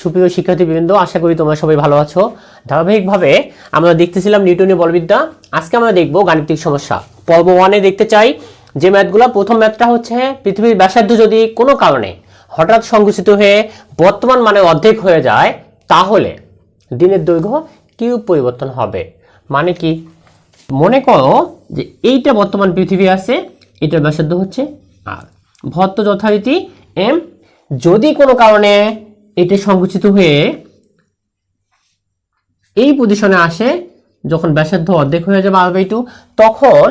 সুপ্রিয় শিক্ষার্থীবৃন্দ, আশা করি তোমরা সবাই ভালো আছো। ধারাবাহিকভাবে আমরা দেখতেছিলাম নিউটনীয় বলবিদ্যা। আজকে আমরা দেখব গাণিতিক সমস্যা। পর্ব 1-এ দেখতে চাই যে ম্যাথগুলো। প্রথম ম্যাথটা হচ্ছে পৃথিবীর ব্যাসার্ধ যদি কোনো কারণে হঠাৎ সংকুচিত হয়ে বর্তমান মানে অর্ধেক হয়ে যায়, তাহলে দিনের দৈর্ঘ্য কি পরিবর্তন হবে। মানে কি, মনে করো যে এইটা বর্তমান পৃথিবী আছে, এটার ব্যাসার্ধ হচ্ছে আর, ভর তো যথারীতি এম। যদি কোনো কারণে এটি সংকুচিত হয়ে এই পজিশনে আসে, যখন ব্যাসার্ধ অর্ধেক হয়ে যাবে r/2, তখন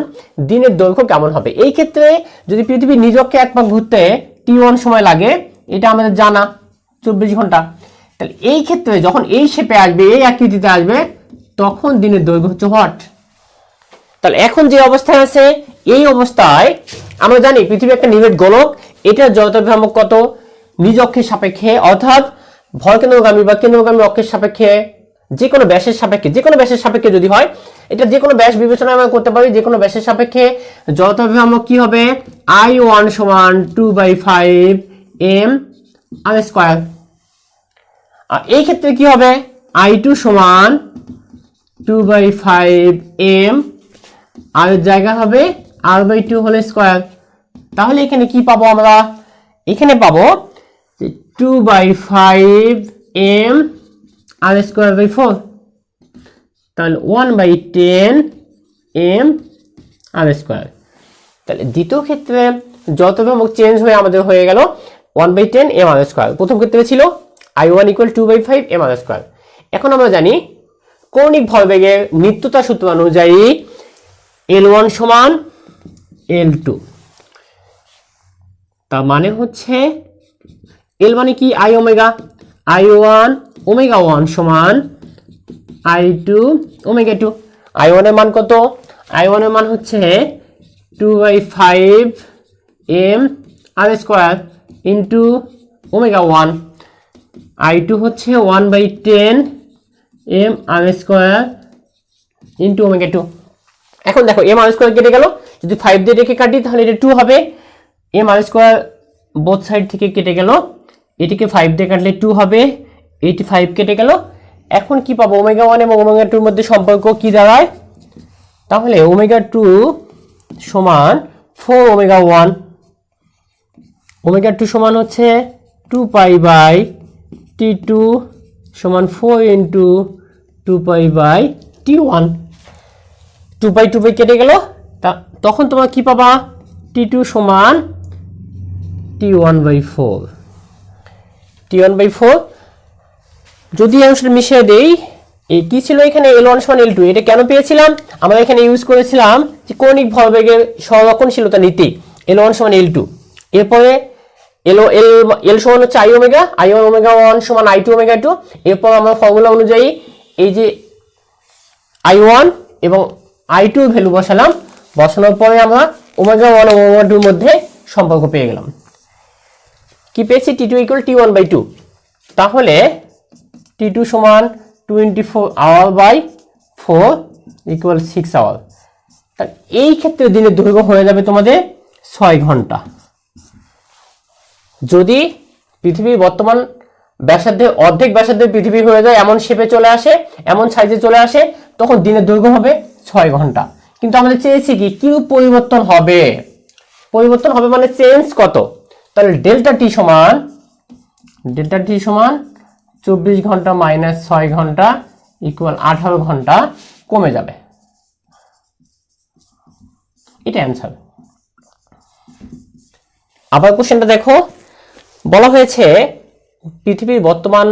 দিনের দৈর্ঘ্য কেমন হবে। এই ক্ষেত্রে যদি পৃথিবীর নিজকে এক পাক ঘুরতে t1 সময় লাগে, এটা আমাদের জানা 24 ঘন্টা। তাহলে এই ক্ষেত্রে যখন এই শেপে আসবে, এই আকৃতিতে আসবে, তখন দিনের দৈর্ঘ্য হচ্ছে হোয়াট। তাহলে এখন যে অবস্থায় আছে, এই অবস্থায় আমরা জানি পৃথিবী একটা নিরেট গোলক। এটার জড়তা ভ্রামক কত? নিজ অক্ষের সাপেক্ষে, অর্থাৎ ভর কেন্দ্রগামী বা কেন্দ্রগামী অক্ষের সাপেক্ষে, যে কোনো ব্যাসের সাপেক্ষে যদি হয়, এটা যে কোনো ব্যাস বিবেচনা আমরা করতে পারি। যে কোনো ব্যাসের সাপেক্ষে জড়তা ভ্রামক কি হবে? I1 সমান 2/5 m² আর এই ক্ষেত্রে কি হবে? I2 সমান 2/5 m আর জায়গা হবে r/2 হোল স্কয়ার। তাহলে এখানে কি পাবো আমরা? এখানে পাবো 2/5 m r²/4, তাহলে 1/10 m r²। তাহলে দ্বিতীয় ক্ষেত্রে যত ভ্রামক চেঞ্জ হয়ে আমাদের হয়ে গেল 1/10 m r²। প্রথম ক্ষেত্রে ছিল I1 = 2/5 m r²। এখন আমরা জানি কৌণিক ভরবেগের নিত্যতা সূত্র অনুযায়ী L1 সমান L2। তার মানে হচ্ছে L মানে কি? I omega. I1 ω1 সমান I2 ω2। I1 এর মান কত? I1 এর মান হচ্ছে 2/5 m r² ইন্টু ω1। I2 হচ্ছে 1/10 m r² ইন্টু ω2। এখন দেখো m r² কেটে গেল, যদি 5 দিয়ে রেখে কাটি তাহলে এটা 2 হবে। m r² বোথ সাইড থেকে কেটে গেল, এটিকে 5 দিয়ে কাটলে 2 হবে, 85 কেটে গেল। এখন কি পাবো? ω1 এবং ω2 এর মধ্যে সম্পর্ক কি দাঁড়ায়? তাহলে ω2 সমান 4ω1। ω2 সমান হচ্ছে 2π/t2 সমান 4 ইন্টু 2π/t1। 2π কেটে গেল, তখন তোমরা কি পাবা? t2 সমান t1/4। t1/4 যদি অংশটা মিশিয়ে দেই, এই কি ছিল এখানে? L1 সমান L2। এটা কেন পেয়েছিলাম? আমরা এখানে ইউজ করেছিলাম যে কৌণিক ভরবেগের সংরক্ষণশীলতা নীতি, L1 সমান L2। এরপরে L সমান হচ্ছে I ওমেগা, I1 ω1 সমান I2 ω2। এরপর আমরা ফর্মুলা অনুযায়ী এই যে I1 এবং I2 ভ্যালু বসালাম। বসানোর পরে আমরা ω1 ও ω2 এর মধ্যে সম্পর্ক পেয়ে গেলাম। কি পেয়েছি? t2 = t1/2। তাহলে t2 সমান 24 hour/4 = 6 আওয়ার। এই ক্ষেত্রে দিনের দৈর্ঘ্য হয়ে যাবে তোমাদের 6 ঘন্টা। যদি পৃথিবীর বর্তমান ব্যাসার্ধের অর্ধেক ব্যাসার্ধের পৃথিবী হয়ে যায়, এমন শেপে চলে আসে, এমন সাইজে চলে আসে, তখন দিনের দৈর্ঘ্য হবে 6 ঘন্টা। কিন্তু আমরা চেয়েছি কি পরিবর্তন হবে? পরিবর্তন হবে মানে চেঞ্জ কত? তাহলে ডেল্টা টি সমান 24 ঘন্টা মাইনাস 6 ঘন্টা ইকুয়াল 18 ঘন্টা কমে যাবে। এটা অ্যান্সার। আবার কোশ্চেনটা দেখো, বলা হয়েছে পৃথিবীর বর্তমান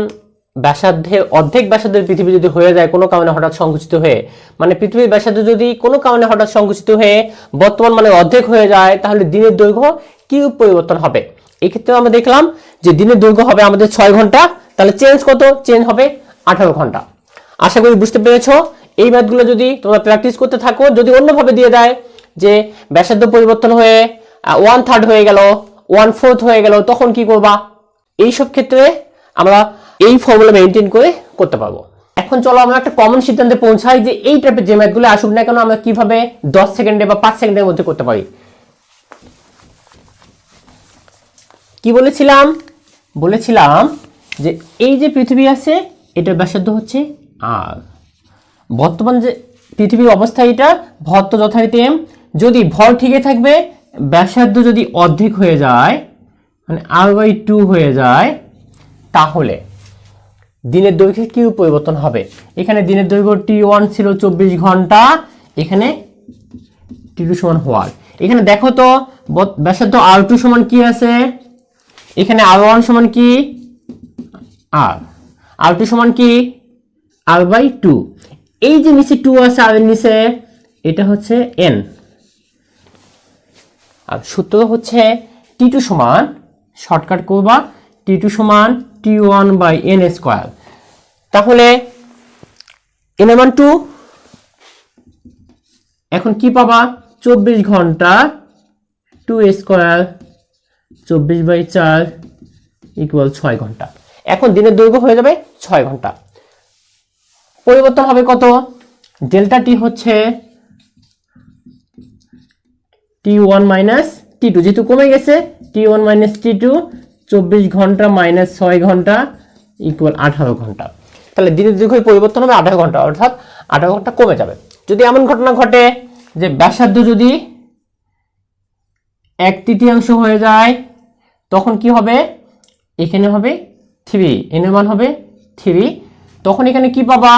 ব্যাসার্ধের অর্ধেক ব্যাসার্ধের পৃথিবী যদি হয়ে যায় কোনো কারণে হঠাৎ সংকুচিত হয়ে, মানে পৃথিবীর ব্যাসার্ধ যদি কোনো কারণে হঠাৎ সংকুচিত হয়ে বর্তমান মানে অর্ধেক হয়ে যায়, তাহলে দিনের দৈর্ঘ্য কি পরিবর্তন হবে। এই ক্ষেত্রে আমরা দেখলাম যে দিনের দৈর্ঘ্য হবে আমাদের 6 ঘন্টা। তাহলে চেঞ্জ কত? চেঞ্জ হবে 18 ঘন্টা। আশা করি বুঝতে পেরেছো। এই ম্যাথগুলো যদি তোমরা প্র্যাকটিস করতে থাকো, যদি অন্যভাবে দিয়ে দেয় যে ব্যাসার্ধ পরিবর্তন হয়ে 1/3 হয়ে গেল, 1/4 হয়ে গেল, তখন কি করবা? এইসব ক্ষেত্রে আমরা এই ফর্মুলা মেনটেন করে করতে পারবো। এখন চলো আমরা একটা কমন সিদ্ধান্তে পৌঁছাই যে এই টাইপের যে ম্যাথগুলো আসুক না কেন, আমরা কিভাবে 10 সেকেন্ডে বা 5 সেকেন্ডের মধ্যে করতে পারি। কি বলেছিলাম যে এই যে পৃথিবী আছে এটার ব্যাসার্ধ হচ্ছে আর, বর্তমান যে পৃথিবীর অবস্থা এটা, ভর তো যথারীতি m, যদি ভর ঠিকই থাকবে ব্যাসার্ধ যদি অর্ধেক হয়ে যায় মানে r/2 হয়ে যায়, তাহলে দিনের দৈর্ঘ্যে কি পরিবর্তন হবে? এখানে দিনের দৈর্ঘ্য t1 ছিল 24 ঘন্টা, এখানে t2 সমান হওয়ার। এখানে দেখো তো ব্যাসার্ধ r2 সমান কি আছে, এখানে r1 সমান কি r, r2 সমান কি r/2, এই যে নিচে 2 আছে আর এর নিচে, এটা হচ্ছে n, আর সূত্র হচ্ছে t2 সমান, শর্টকাট করবা, t2 সমান t1/n²। তাহলে n এর মান 2, এখন কি পাবা 24 ঘন্টা 2² 24/4 = 6 ঘন্টা। এখন দিনের দৈর্ঘ্য হয়ে যাবে 6 ঘন্টা। পরিবর্তন হবে কত? ডেল্টা টি হচ্ছে t1 - t2, যেহেতু কমে গেছে t1 - t2, 24 ঘন্টা - 6 ঘন্টা = 18 ঘন্টা। তাহলে দিনের দৈর্ঘ্য পরিবর্তন হবে 18 ঘন্টা, অর্থাৎ 18 ঘন্টা কমে যাবে। যদি এমন ঘটনা ঘটে যে ব্যাসার্ধ যদি 1/3 হয়ে যায়, তখন কি হবে? এখানে হবে 3, n এর মান হবে 3, তখন এখানে কি পাবা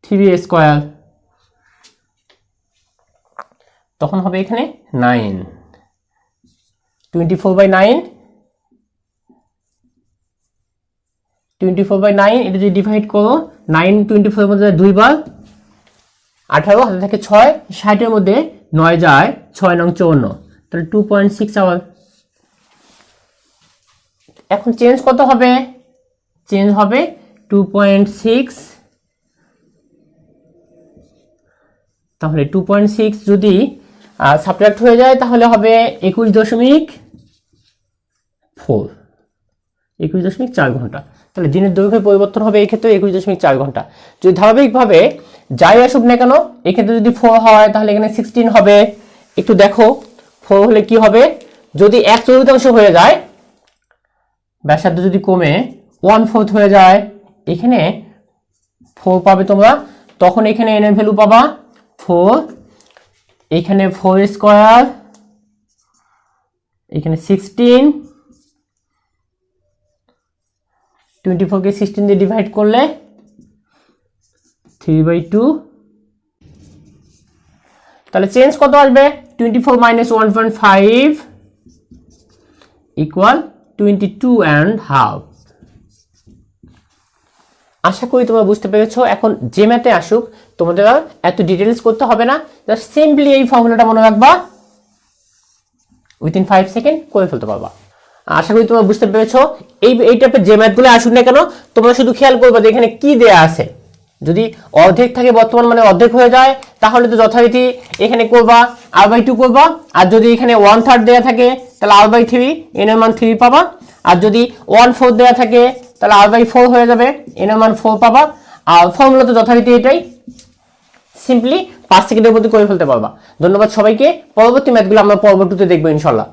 3² তখন হবে এখানে 9, 24/9, 24/9 এটা যদি ডিভাইড করো, 9 24 এর মধ্যে 2 বার, 18 হাতে থাকে 6, 60 এর মধ্যে 9 যায়, 6 9 54, তাহলে 2.6 আওয়ার। এখন চেঞ্জ কত হবে? চেঞ্জ হবে 2.6, তাহলে 2.6 যদি সাবট্রাক্ট হয়ে যায় তাহলে হবে 21.4 ঘন্টা। তাহলে দিনের দৈর্ঘ্যের পরিবর্তন হবে এই ক্ষেত্রে 21.4 ঘন্টা। যদি ধারাবাহিকভাবে যাই আসুক না কেন, এক্ষেত্রে যদি 4 হয় তাহলে এখানে 16 হবে। একটু দেখো 4 হলে কি হবে, যদি 1/4 হয়ে যায়, ব্যাসার্ধ যদি কমে 1/4 হয়ে যায়, এখানে 4 পাবে তোমরা, তখন এখানে n এর ভ্যালু পাবা 4, এখানে 4², এখানে 16, 24 কে 16 দিয়ে ডিভাইড করলে 3/2, তাহলে চেঞ্জ কত আসবে? 24 - 1.5 = 22.5। আশা করি তোমরা বুঝতে পেরেছো। এখন যে ম্যাথে আসুক তোমাদের আর এত ডিটেইলস করতে হবে না, জাস্ট সিম্পলি এই ফর্মুলাটা মনে রাখবা, উইথিন 5 সেকেন্ড করে ফেলতে পারবা। আশা করি তোমরা বুঝতে পেরেছো। এই টাইপের যে ম্যাথগুলো আসুক না কেন, তোমরা শুধু খেয়াল করবা যে এখানে কি দেয়া আছে। যদি অর্ধেক থাকে, বর্তমান মানে অর্ধেক হয়ে যায়, তাহলে তো যথারীতি এখানে করবা r/2 করবা, আর যদি এখানে 1/3 দেয়া থাকে তাহলে r/3, n এর মান 3 পাবা, আর যদি 1/4 দেয়া থাকে তাহলে r/4 হয়ে যাবে, n এর মান 4 পাবা। আর ফর্মুলা তো যথারীতি এটাই, সিম্পলি 5 সেকেন্ডের মধ্যে করে ফেলতে পারবা। ধন্যবাদ সবাইকে। পরবর্তী ম্যাথগুলো আমরা পর্ব 2 তে দেখবো ইনশাআল্লাহ।